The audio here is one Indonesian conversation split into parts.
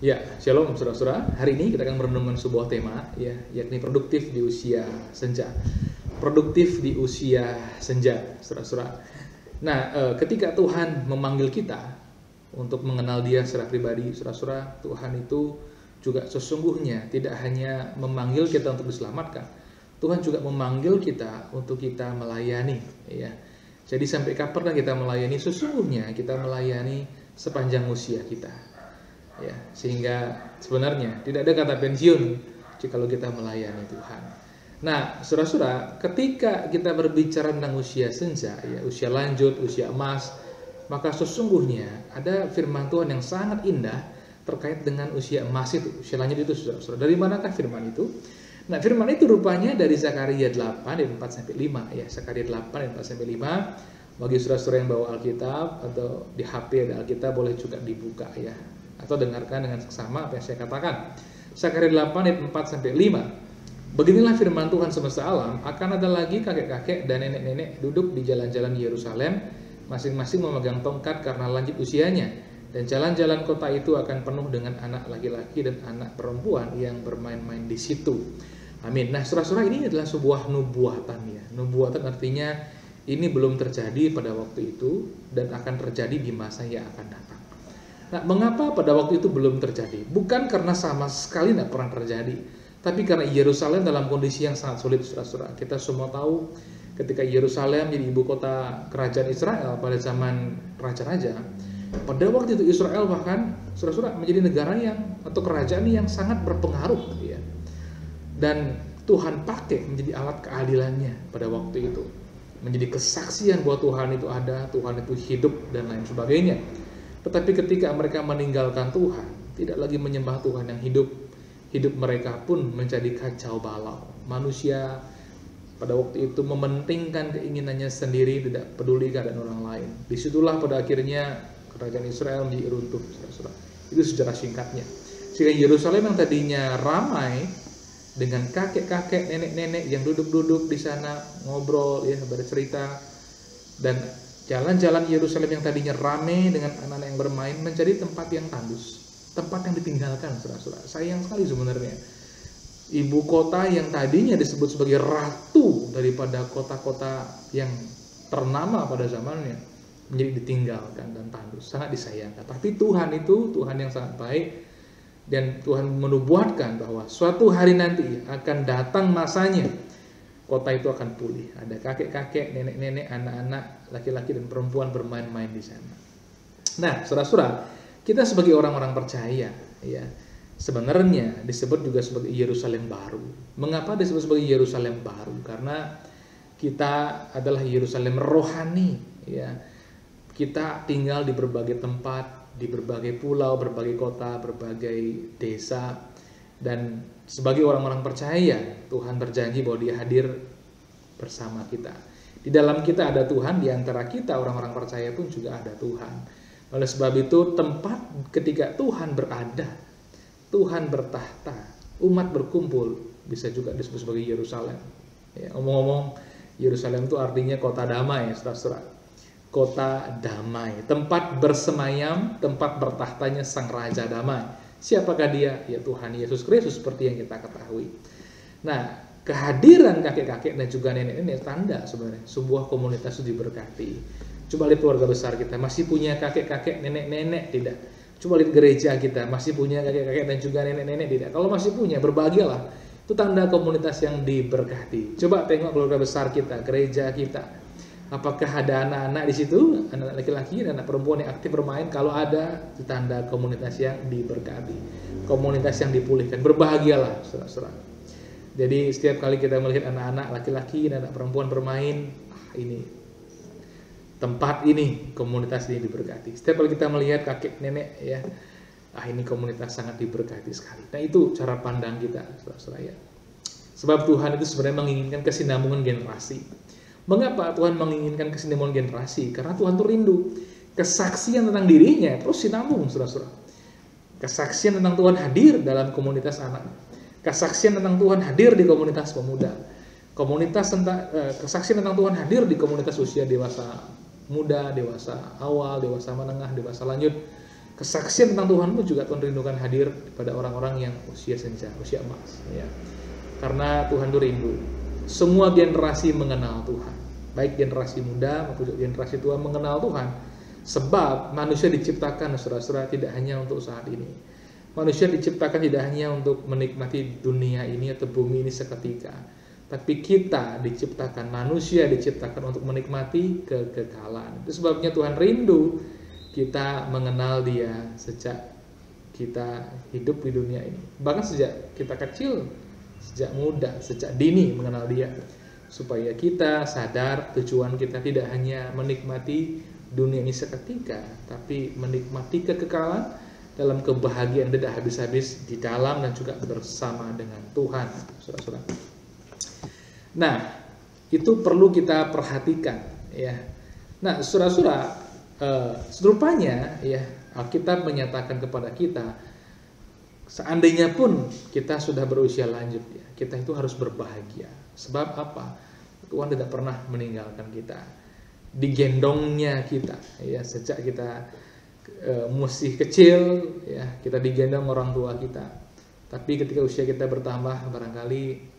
Ya, shalom saudara-saudara. Hari ini kita akan merenungkan sebuah tema, ya, yakni produktif di usia senja. Produktif di usia senja, saudara-saudara. Nah, ketika Tuhan memanggil kita untuk mengenal Dia secara pribadi, saudara-saudara, Tuhan itu juga sesungguhnya tidak hanya memanggil kita untuk diselamatkan, Tuhan juga memanggil kita untuk kita melayani, ya. Jadi sampai kapan kita melayani? Sesungguhnya kita melayani sepanjang usia kita. Ya, sehingga sebenarnya tidak ada kata pensiun jikalau kita melayani Tuhan. Nah, saudara-saudara, ketika kita berbicara tentang usia senja, ya, usia lanjut, usia emas, maka sesungguhnya ada firman Tuhan yang sangat indah terkait dengan usia emas itu, usia lanjut itu, saudara-saudara. Dari manakah firman itu? Nah, firman itu rupanya dari Zakaria 8 ayat 4-5, ya, Zakaria 8 ayat 4-5. Bagi saudara-saudara yang bawa Alkitab atau di HP ada Alkitab, boleh juga dibuka, ya, atau dengarkan dengan seksama apa yang saya katakan. Zakaria 8 ayat 4-5. Beginilah firman Tuhan semesta alam, akan ada lagi kakek-kakek dan nenek-nenek duduk di jalan-jalan Yerusalem, masing-masing memegang tongkat karena lanjut usianya, dan jalan-jalan kota itu akan penuh dengan anak laki-laki dan anak perempuan yang bermain-main di situ. Amin. Nah, saudara-saudara, ini adalah sebuah nubuatan, ya. Nubuatan artinya ini belum terjadi pada waktu itu dan akan terjadi di masa yang akan datang. Nah, mengapa pada waktu itu belum terjadi? Bukan karena sama sekali tidak pernah terjadi, tapi karena Yerusalem dalam kondisi yang sangat sulit, saudara-saudara. Kita semua tahu ketika Yerusalem jadi ibu kota kerajaan Israel pada zaman raja-raja, pada waktu itu Israel bahkan, saudara-saudara, menjadi negara yang atau kerajaan yang sangat berpengaruh, ya. Dan Tuhan pakai menjadi alat keadilannya pada waktu itu, menjadi kesaksian bahwa Tuhan itu ada, Tuhan itu hidup dan lain sebagainya. Tetapi ketika mereka meninggalkan Tuhan, tidak lagi menyembah Tuhan yang hidup, hidup mereka pun menjadi kacau balau. Manusia pada waktu itu mementingkan keinginannya sendiri, tidak peduli keadaan orang lain. Disitulah pada akhirnya kerajaan Israel menjadi runtuh, saudara-saudara. Itu sejarah singkatnya. Sehingga Yerusalem yang tadinya ramai dengan kakek-kakek, nenek-nenek yang duduk-duduk di sana ngobrol, ya, bercerita, dan jalan-jalan Yerusalem yang tadinya ramai dengan anak-anak yang bermain menjadi tempat yang tandus, tempat yang ditinggalkan, saudara-saudara. Sayang sekali sebenarnya. Ibu kota yang tadinya disebut sebagai ratu daripada kota-kota yang ternama pada zamannya menjadi ditinggalkan dan tandus. Sangat disayangkan. Tapi Tuhan itu Tuhan yang sangat baik, dan Tuhan menubuatkan bahwa suatu hari nanti akan datang masanya kota itu akan pulih. Ada kakek-kakek, nenek-nenek, anak-anak, laki-laki dan perempuan bermain-main di sana. Nah, saudara-saudara, kita sebagai orang-orang percaya, ya, sebenarnya disebut juga sebagai Yerusalem baru. Mengapa disebut sebagai Yerusalem baru? Karena kita adalah Yerusalem rohani, ya. Kita tinggal di berbagai tempat, di berbagai pulau, berbagai kota, berbagai desa. Dan sebagai orang-orang percaya, Tuhan berjanji bahwa Dia hadir bersama kita. Di dalam kita ada Tuhan, di antara kita orang-orang percaya pun juga ada Tuhan. Oleh sebab itu, tempat ketika Tuhan berada, Tuhan bertahta, umat berkumpul, bisa juga disebut sebagai Yerusalem. Ya, omong-omong, Yerusalem itu artinya kota damai, saudara-saudara. Kota damai, tempat bersemayam, tempat bertahtanya Sang Raja Damai. Siapakah Dia? Ya, Tuhan Yesus Kristus, seperti yang kita ketahui. Nah, kehadiran kakek-kakek dan juga nenek-nenek tanda sebenarnya sebuah komunitas itu diberkati. Coba lihat keluarga besar kita, masih punya kakek-kakek, nenek-nenek? Tidak. Coba lihat gereja kita, masih punya kakek-kakek dan juga nenek-nenek? Tidak. Kalau masih punya, berbahagialah. Itu tanda komunitas yang diberkati. Coba tengok keluarga besar kita, gereja kita. Apakah ada anak-anak di situ, anak laki-laki dan anak perempuan yang aktif bermain? Kalau ada, itu tanda komunitas yang diberkati, komunitas yang dipulihkan. Berbahagialah, saudara-saudara. Jadi setiap kali kita melihat anak-anak laki-laki dan anak perempuan bermain, ini tempat ini, komunitas ini diberkati. Setiap kali kita melihat kakek nenek, ya, ini komunitas sangat diberkati sekali. Nah, itu cara pandang kita, saudara-saudara, ya. Sebab Tuhan itu sebenarnya menginginkan kesinambungan generasi. Mengapa Tuhan menginginkan kesinambungan generasi? Karena Tuhan itu rindu kesaksian tentang dirinya terus sinambung, saudara-saudara. Kesaksian tentang Tuhan hadir dalam komunitas anak. Kesaksian tentang Tuhan hadir di komunitas pemuda. Kesaksian tentang Tuhan hadir di komunitas usia dewasa muda, dewasa awal, dewasa menengah, dewasa lanjut. kesaksian tentang Tuhan pun juga Tuhan rindukan hadir pada orang-orang yang usia senja, usia emas, ya. Karena Tuhan itu rindu semua generasi mengenal Tuhan, baik generasi muda maupun generasi tua mengenal Tuhan. Sebab manusia diciptakan, saudara-saudara, tidak hanya untuk saat ini. Manusia diciptakan tidak hanya untuk menikmati dunia ini atau bumi ini seketika, tapi kita diciptakan, manusia diciptakan untuk menikmati kekekalan. Itu sebabnya Tuhan rindu kita mengenal Dia sejak kita hidup di dunia ini. Bahkan sejak kita kecil, sejak muda, sejak dini mengenal Dia. Supaya kita sadar tujuan kita tidak hanya menikmati dunia ini seketika, tapi menikmati kekekalan dalam kebahagiaan tidak habis-habis di dalam dan juga bersama dengan Tuhan, saudara-saudara. Nah, itu perlu kita perhatikan, ya. Nah, saudara-saudara, serupanya, ya, Alkitab menyatakan kepada kita, seandainya pun kita sudah berusia lanjut, ya, kita itu harus berbahagia. Sebab apa? Tuhan tidak pernah meninggalkan kita. Digendongnya kita, ya, sejak kita masih kecil, ya, kita digendong orang tua kita. Tapi ketika usia kita bertambah, barangkali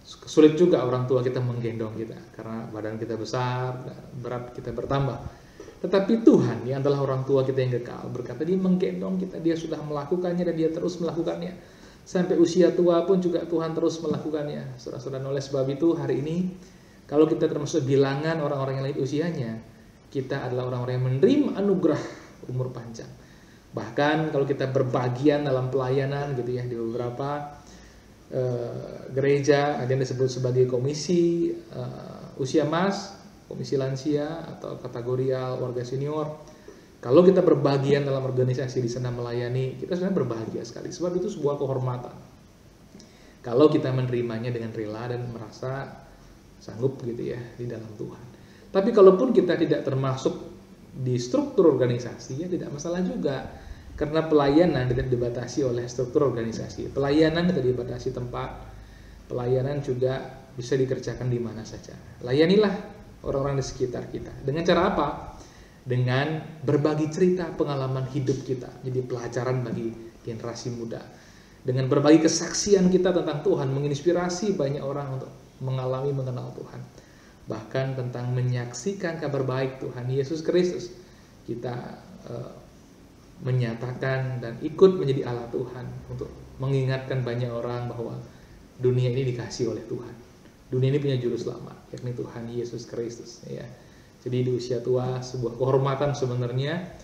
sulit juga orang tua kita menggendong kita karena badan kita besar, berat kita bertambah. Tetapi Tuhan yang adalah orang tua kita yang kekal berkata Dia menggendong kita, Dia sudah melakukannya dan Dia terus melakukannya. Sampai usia tua pun juga Tuhan terus melakukannya. Saudara-saudara, oleh sebab itu hari ini kalau kita termasuk bilangan orang-orang yang lanjut usianya, kita adalah orang-orang yang menerima anugerah umur panjang. Bahkan kalau kita berbagian dalam pelayanan gitu ya, di beberapa gereja ada yang disebut sebagai komisi usia emas, komisi lansia atau kategorial warga senior. Kalau kita berbagian dalam organisasi di sana melayani, kita sebenarnya berbahagia sekali. Sebab itu sebuah kehormatan. Kalau kita menerimanya dengan rela dan merasa sanggup gitu ya di dalam Tuhan. Tapi kalaupun kita tidak termasuk di struktur organisasi, ya tidak masalah juga. Karena pelayanan tidak dibatasi oleh struktur organisasi. Pelayanan tidak dibatasi tempat. Pelayanan juga bisa dikerjakan di mana saja. Layanilah orang-orang di sekitar kita. Dengan cara apa? Dengan berbagi cerita pengalaman hidup kita. Jadi pelajaran bagi generasi muda. Dengan berbagi kesaksian kita tentang Tuhan, menginspirasi banyak orang untuk mengenal Tuhan. Bahkan tentang menyaksikan kabar baik Tuhan Yesus Kristus. Kita menyatakan dan ikut menjadi alat Tuhan untuk mengingatkan banyak orang bahwa dunia ini dikasih oleh Tuhan. Dunia ini punya juru selamat, yakni Tuhan Yesus Kristus, ya. Jadi di usia tua sebuah kehormatan sebenarnya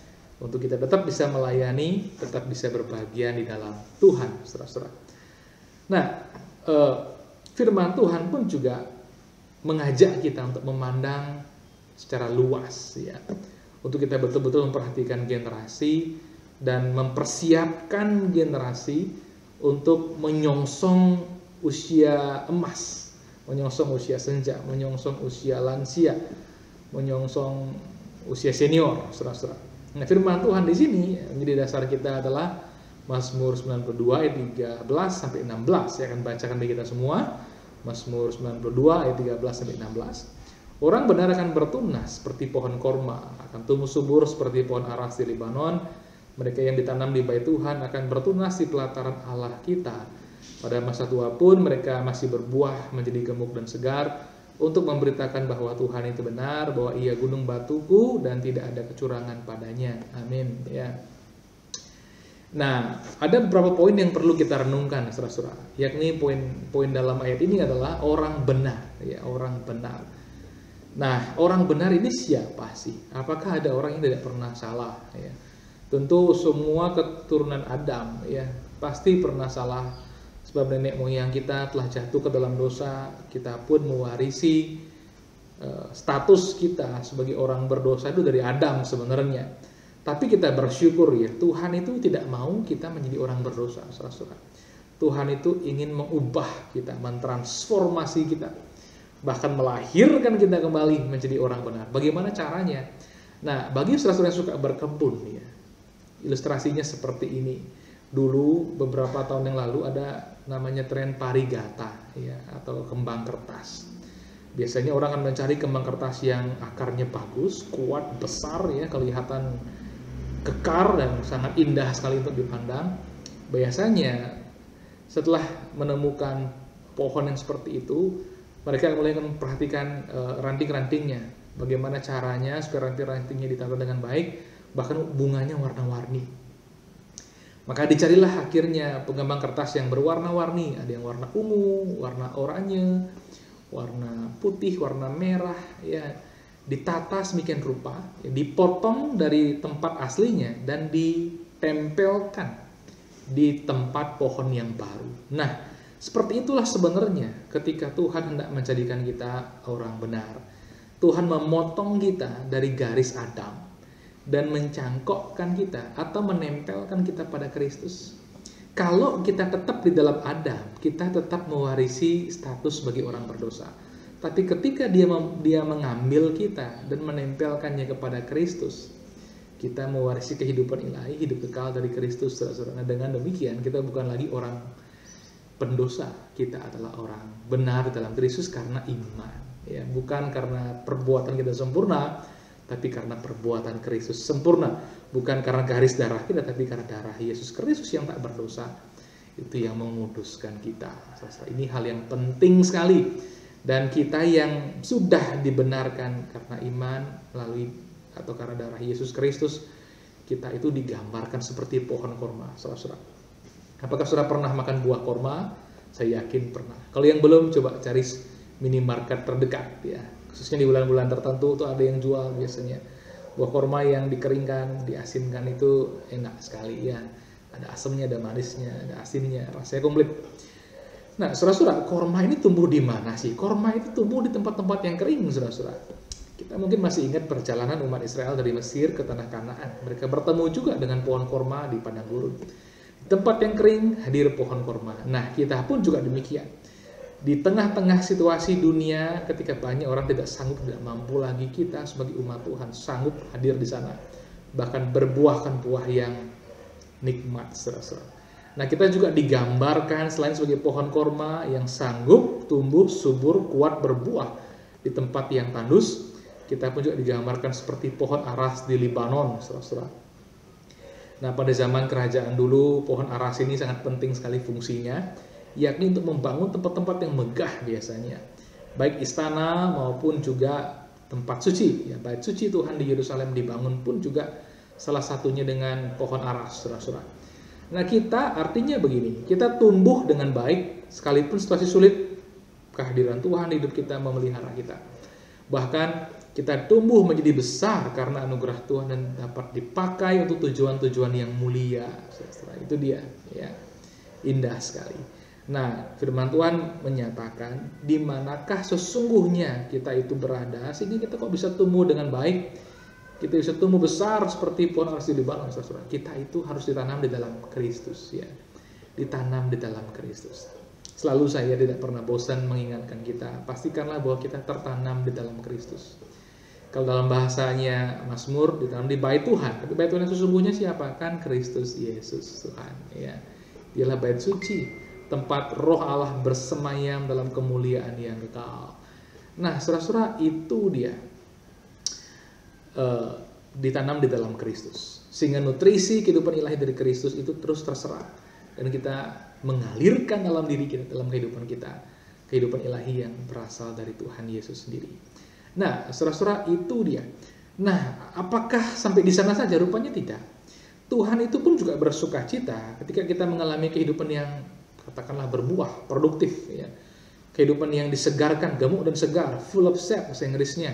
untuk kita tetap bisa melayani, tetap bisa berbahagia di dalam Tuhan, saudara-saudara. Nah, firman Tuhan pun juga mengajak kita untuk memandang secara luas, ya, untuk kita betul-betul memperhatikan generasi dan mempersiapkan generasi untuk menyongsong usia emas, menyongsong usia senja, menyongsong usia lansia, menyongsong usia senior, saudara-saudara. Nah, firman Tuhan di sini menjadi dasar kita adalah Mazmur 92 ayat 13 sampai 16. Saya akan bacakan bagi kita semua. Mazmur 92 ayat 13 sampai 16. Orang benar akan bertunas seperti pohon korma, akan tumbuh subur seperti pohon aras di Libanon. Mereka yang ditanam di bait Tuhan akan bertunas di pelataran Allah kita. Pada masa tua pun mereka masih berbuah menjadi gemuk dan segar, untuk memberitakan bahwa Tuhan itu benar, bahwa Ia gunung batuku dan tidak ada kecurangan padanya. Amin. Ya. Nah, ada beberapa poin yang perlu kita renungkan, saudara-saudara. Yakni poin dalam ayat ini adalah orang benar, ya, orang benar. Nah, orang benar ini siapa sih? Apakah ada orang yang tidak pernah salah? Ya. Tentu semua keturunan Adam, ya, pasti pernah salah. Sebab nenek moyang kita telah jatuh ke dalam dosa, kita pun mewarisi status kita sebagai orang berdosa itu dari Adam sebenarnya. Tapi kita bersyukur, ya, Tuhan itu tidak mau kita menjadi orang berdosa, saudara-saudara. Tuhan itu ingin mengubah kita, mentransformasi kita, bahkan melahirkan kita kembali menjadi orang benar. Bagaimana caranya? Nah, bagi saudara-saudara yang suka berkebun, ya, ilustrasinya seperti ini. Dulu beberapa tahun yang lalu ada namanya tren parigata, ya, atau kembang kertas. Biasanya orang akan mencari kembang kertas yang akarnya bagus, kuat, besar, ya, kelihatan kekar dan sangat indah sekali untuk dipandang. Biasanya setelah menemukan pohon yang seperti itu, mereka mulai memperhatikan ranting-rantingnya, bagaimana caranya supaya ranting-rantingnya ditata dengan baik, bahkan bunganya warna-warni. Maka dicarilah akhirnya pengembang kertas yang berwarna-warni, ada yang warna ungu, warna oranye, warna putih, warna merah, ya, ditata semikian rupa, ya, dipotong dari tempat aslinya dan ditempelkan di tempat pohon yang baru. Nah, seperti itulah sebenarnya ketika Tuhan hendak menjadikan kita orang benar. Tuhan memotong kita dari garis Adam dan mencangkokkan kita atau menempelkan kita pada Kristus. Kalau kita tetap di dalam Adam, kita tetap mewarisi status sebagai orang berdosa. Tapi ketika dia mengambil kita dan menempelkannya kepada Kristus, kita mewarisi kehidupan ilahi, hidup kekal dari Kristus, saudara-saudara. Nah, dengan demikian kita bukan lagi orang pendosa, kita adalah orang benar dalam Kristus karena iman. Ya, bukan karena perbuatan kita sempurna, tapi karena perbuatan Kristus sempurna. Bukan karena garis darah kita, tapi karena darah Yesus Kristus yang tak berdosa. Itu yang menguduskan kita. Ini hal yang penting sekali. Dan kita yang sudah dibenarkan karena iman melalui atau karena darah Yesus Kristus, kita itu digambarkan seperti pohon korma, saudara. Apakah saudara pernah makan buah korma? Saya yakin pernah. Kalau yang belum, coba cari minimarket terdekat, ya. Khususnya di bulan-bulan tertentu tuh ada yang jual biasanya buah korma yang dikeringkan, diasinkan, itu enak sekali, ya. Ada asamnya, ada manisnya, ada asinnya, rasanya komplit. Nah, saudara-saudara, korma ini tumbuh di mana sih? Korma itu tumbuh di tempat-tempat yang kering, saudara-saudara. Kita mungkin masih ingat perjalanan umat Israel dari Mesir ke tanah Kanaan. Mereka bertemu juga dengan pohon korma di padang gurun. Di tempat yang kering hadir pohon korma. Nah, kita pun juga demikian. Di tengah-tengah situasi dunia, ketika banyak orang tidak sanggup, tidak mampu lagi, kita sebagai umat Tuhan sanggup hadir di sana. Bahkan berbuahkan buah yang nikmat, saudara-saudara. Nah, kita juga digambarkan selain sebagai pohon korma yang sanggup tumbuh subur, kuat, berbuah di tempat yang tandus, kita pun juga digambarkan seperti pohon aras di Libanon, saudara-saudara. Nah, pada zaman kerajaan dulu, pohon aras ini sangat penting sekali fungsinya, yakni untuk membangun tempat-tempat yang megah biasanya, baik istana maupun juga tempat suci. Ya, bait suci Tuhan di Yerusalem dibangun pun juga salah satunya dengan pohon aras, saudara-saudara. Nah, kita artinya begini, kita tumbuh dengan baik sekalipun situasi sulit, kehadiran Tuhan di hidup kita memelihara kita. Bahkan kita tumbuh menjadi besar karena anugerah Tuhan dan dapat dipakai untuk tujuan-tujuan yang mulia. Itu dia, ya. Indah sekali. Nah, firman Tuhan menyatakan di manakah sesungguhnya kita itu berada sehingga kita kok bisa tumbuh dengan baik. Kita bisa tumbuh besar seperti pohon aras di Libanon, saudara. Kita itu harus ditanam di dalam Kristus, ya. Ditanam di dalam Kristus. Selalu saya tidak pernah bosan mengingatkan kita, pastikanlah bahwa kita tertanam di dalam Kristus. Kalau dalam bahasanya Mazmur, ditanam di bait Tuhan. Tapi bait Tuhan yang sesungguhnya siapa? Kan Kristus Yesus Tuhan, ya. Dialah bait suci, tempat roh Allah bersemayam dalam kemuliaan yang kekal. Nah, saudara-saudara, itu dia. Ditanam di dalam Kristus, sehingga nutrisi kehidupan ilahi dari Kristus itu terus terserap dan kita mengalirkan dalam diri kita, dalam kehidupan kita, kehidupan ilahi yang berasal dari Tuhan Yesus sendiri. Nah, saudara-saudara, itu dia. Nah, apakah sampai di sana saja? Rupanya tidak. Tuhan itu pun juga bersuka cita ketika kita mengalami kehidupan yang katakanlah berbuah, produktif, ya. Kehidupan yang disegarkan, gemuk dan segar, full of sap bahasa Inggrisnya,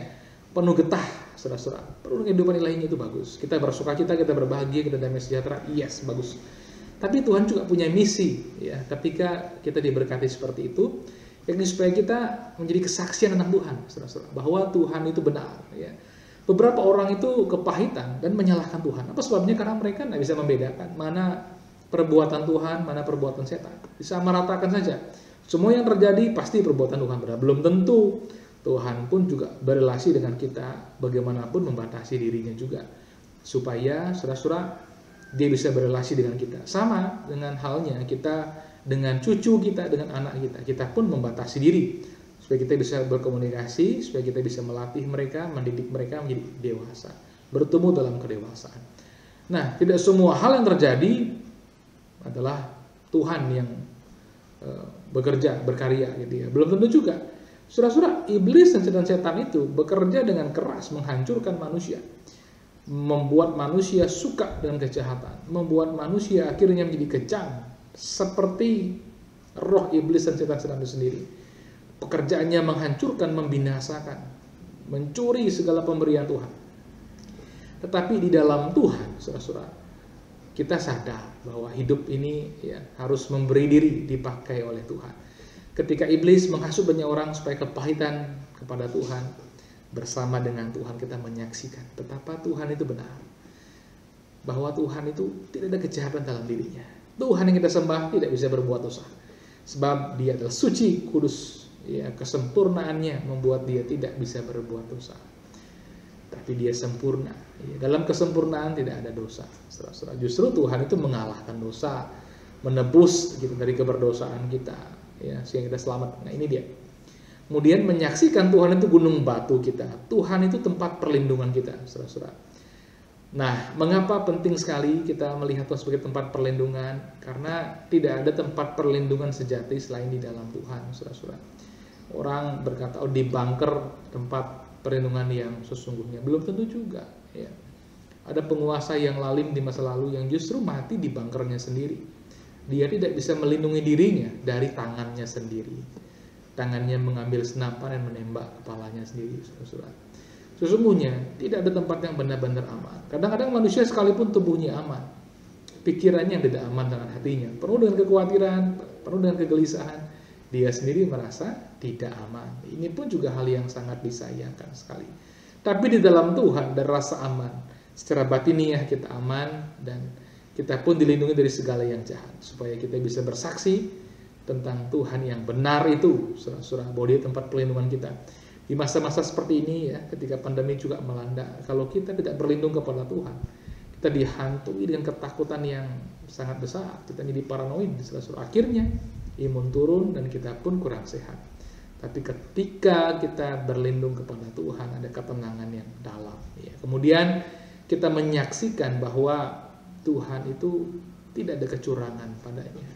penuh getah, saudara-saudara. Perlu kehidupan ilahinya itu bagus. Kita bersuka cita, kita berbahagia, kita damai sejahtera. Yes, bagus. Tapi Tuhan juga punya misi, ya. Ketika kita diberkati seperti itu, yakni supaya kita menjadi kesaksian tentang Tuhan, saudara-saudara, bahwa Tuhan itu benar, ya. Beberapa orang itu kepahitan dan menyalahkan Tuhan. Apa sebabnya? Karena mereka tidak bisa membedakan mana perbuatan Tuhan, mana perbuatan setan. Disamaratakan saja. Semua yang terjadi pasti perbuatan Tuhan benar. Belum tentu. Tuhan pun juga berrelasi dengan kita, bagaimanapun membatasi dirinya juga, supaya saudara-saudara dia bisa berrelasi dengan kita. Sama dengan halnya kita dengan cucu kita, dengan anak kita, kita pun membatasi diri supaya kita bisa berkomunikasi, supaya kita bisa melatih mereka, mendidik mereka menjadi dewasa, bertumbuh dalam kedewasaan. Nah, tidak semua hal yang terjadi adalah Tuhan yang bekerja, berkarya gitu ya. Belum tentu juga. Saudara-saudara, iblis dan setan itu bekerja dengan keras menghancurkan manusia, membuat manusia suka dengan kejahatan, membuat manusia akhirnya menjadi kejam, seperti roh iblis dan setan itu sendiri. Pekerjaannya menghancurkan, membinasakan, mencuri segala pemberian Tuhan. Tetapi di dalam Tuhan, saudara-saudara, kita sadar bahwa hidup ini ya harus memberi diri dipakai oleh Tuhan. Ketika iblis menghasut banyak orang supaya kepahitan kepada Tuhan, bersama dengan Tuhan kita menyaksikan betapa Tuhan itu benar. Bahwa Tuhan itu tidak ada kejahatan dalam dirinya. Tuhan yang kita sembah tidak bisa berbuat dosa. Sebab dia adalah suci, kudus. Ya, kesempurnaannya membuat dia tidak bisa berbuat dosa. Tapi dia sempurna. Ya, dalam kesempurnaan tidak ada dosa. Justru Tuhan itu mengalahkan dosa, menebus gitu dari keberdosaan kita, ya, sehingga kita selamat. Nah, ini dia. Kemudian menyaksikan Tuhan itu gunung batu kita. Tuhan itu tempat perlindungan kita, saudara-saudara. Nah, mengapa penting sekali kita melihat Tuhan sebagai tempat perlindungan? Karena tidak ada tempat perlindungan sejati selain di dalam Tuhan, saudara-saudara. Orang berkata, oh, di bunker tempat perlindungan yang sesungguhnya. Belum tentu juga. Ya. Ada penguasa yang lalim di masa lalu yang justru mati di bunkernya sendiri. Dia tidak bisa melindungi dirinya dari tangannya sendiri. Tangannya mengambil senapan dan menembak kepalanya sendiri. Saudara. Sesungguhnya tidak ada tempat yang benar-benar aman. Kadang-kadang manusia sekalipun tubuhnya aman, pikirannya tidak aman dengan hatinya, penuh dengan kekhawatiran, penuh dengan kegelisahan. Dia sendiri merasa tidak aman. Ini pun juga hal yang sangat disayangkan sekali. Tapi di dalam Tuhan ada rasa aman. Secara batiniah kita aman dan kita pun dilindungi dari segala yang jahat. Supaya kita bisa bersaksi tentang Tuhan yang benar itu. Surah-surah bahwa dia tempat perlindungan kita. Di masa-masa seperti ini ya, ketika pandemi juga melanda, kalau kita tidak berlindung kepada Tuhan, kita dihantui dengan ketakutan yang sangat besar. Kita jadi paranoid. Surah-surah akhirnya imun turun dan kita pun kurang sehat. Tapi ketika kita berlindung kepada Tuhan, ada ketenangan yang dalam. Ya. Kemudian kita menyaksikan bahwa Tuhan itu tidak ada kecurangan padanya.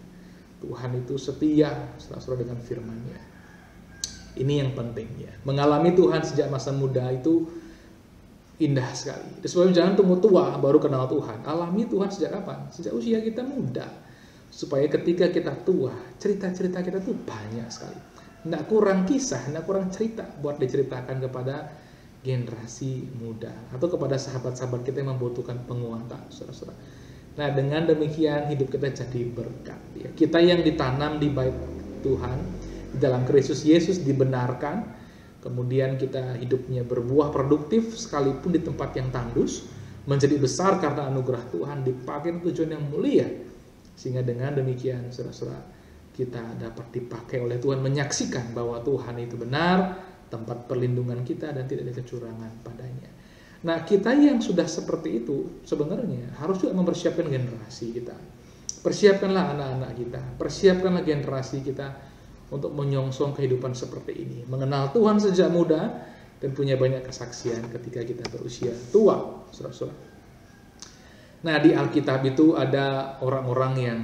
Tuhan itu setia selalu dengan firman-Nya. Ini yang penting ya. Mengalami Tuhan sejak masa muda itu indah sekali. Sebabnya jangan tunggu tua baru kenal Tuhan. Alami Tuhan sejak kapan? Sejak usia kita muda. Supaya ketika kita tua, cerita-cerita kita tuh banyak sekali. Nggak kurang kisah, nggak kurang cerita buat diceritakan kepada generasi muda. Atau kepada sahabat-sahabat kita yang membutuhkan penguatan, saudara-saudara. Nah, dengan demikian hidup kita jadi berkat. Ya. Kita yang ditanam di bait Tuhan, di dalam Kristus Yesus dibenarkan. Kemudian kita hidupnya berbuah produktif sekalipun di tempat yang tandus. Menjadi besar karena anugerah Tuhan, dipakai tujuan yang mulia. Sehingga dengan demikian, saudara-saudara, kita dapat dipakai oleh Tuhan menyaksikan bahwa Tuhan itu benar, tempat perlindungan kita dan tidak ada kecurangan padanya. Nah, kita yang sudah seperti itu sebenarnya harus juga mempersiapkan generasi kita. Persiapkanlah anak-anak kita, persiapkanlah generasi kita untuk menyongsong kehidupan seperti ini. Mengenal Tuhan sejak muda dan punya banyak kesaksian ketika kita berusia tua, saudara-saudara. Nah, di Alkitab itu ada orang-orang yang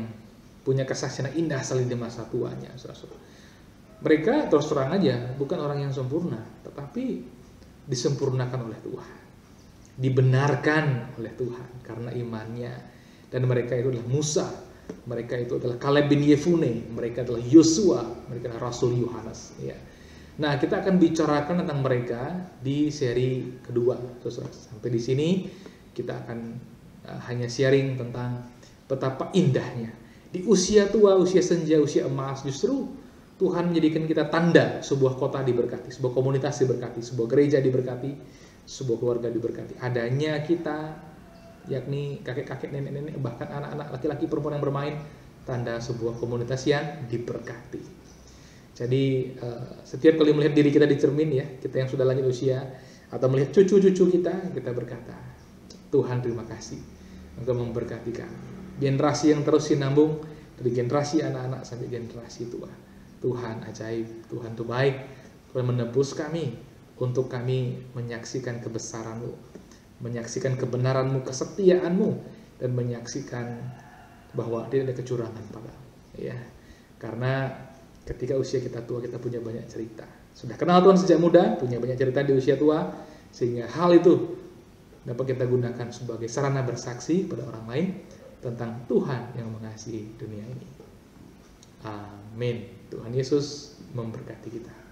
punya kesaksian indah sekali di masa tuanya, saudara-saudara. Mereka terus terang aja bukan orang yang sempurna, tetapi disempurnakan oleh Tuhan, dibenarkan oleh Tuhan karena imannya. Dan mereka itu adalah Musa, mereka itu adalah Kaleb bin Yefune, mereka adalah Yosua, mereka adalah Rasul Yohanes. Ya. Nah, kita akan bicarakan tentang mereka di seri kedua, saudara. Sampai di sini kita akan hanya sharing tentang betapa indahnya di usia tua, usia senja, usia emas, justru Tuhan menjadikan kita tanda sebuah kota diberkati, sebuah komunitas diberkati, sebuah gereja diberkati, sebuah keluarga diberkati. Adanya kita, yakni kakek-kakek, nenek-nenek, bahkan anak-anak laki-laki perempuan yang bermain, tanda sebuah komunitas yang diberkati. Jadi setiap kali melihat diri kita di cermin ya, kita yang sudah lanjut usia, atau melihat cucu-cucu kita berkata, Tuhan terima kasih untuk memberkati kami. Generasi yang terus sinambung dari generasi anak-anak sampai generasi tua. Tuhan ajaib, Tuhan itu baik, Tuhan menebus kami untuk kami menyaksikan kebesaran-Mu, menyaksikan kebenaran-Mu, kesetiaan-Mu dan menyaksikan bahwa tidak ada kecurangan pada, ya. Karena ketika usia kita tua, kita punya banyak cerita. Sudah kenal Tuhan sejak muda, punya banyak cerita di usia tua, sehingga hal itu dapat kita gunakan sebagai sarana bersaksi pada orang lain tentang Tuhan yang mengasihi dunia ini. Amin. Tuhan Yesus memberkati kita.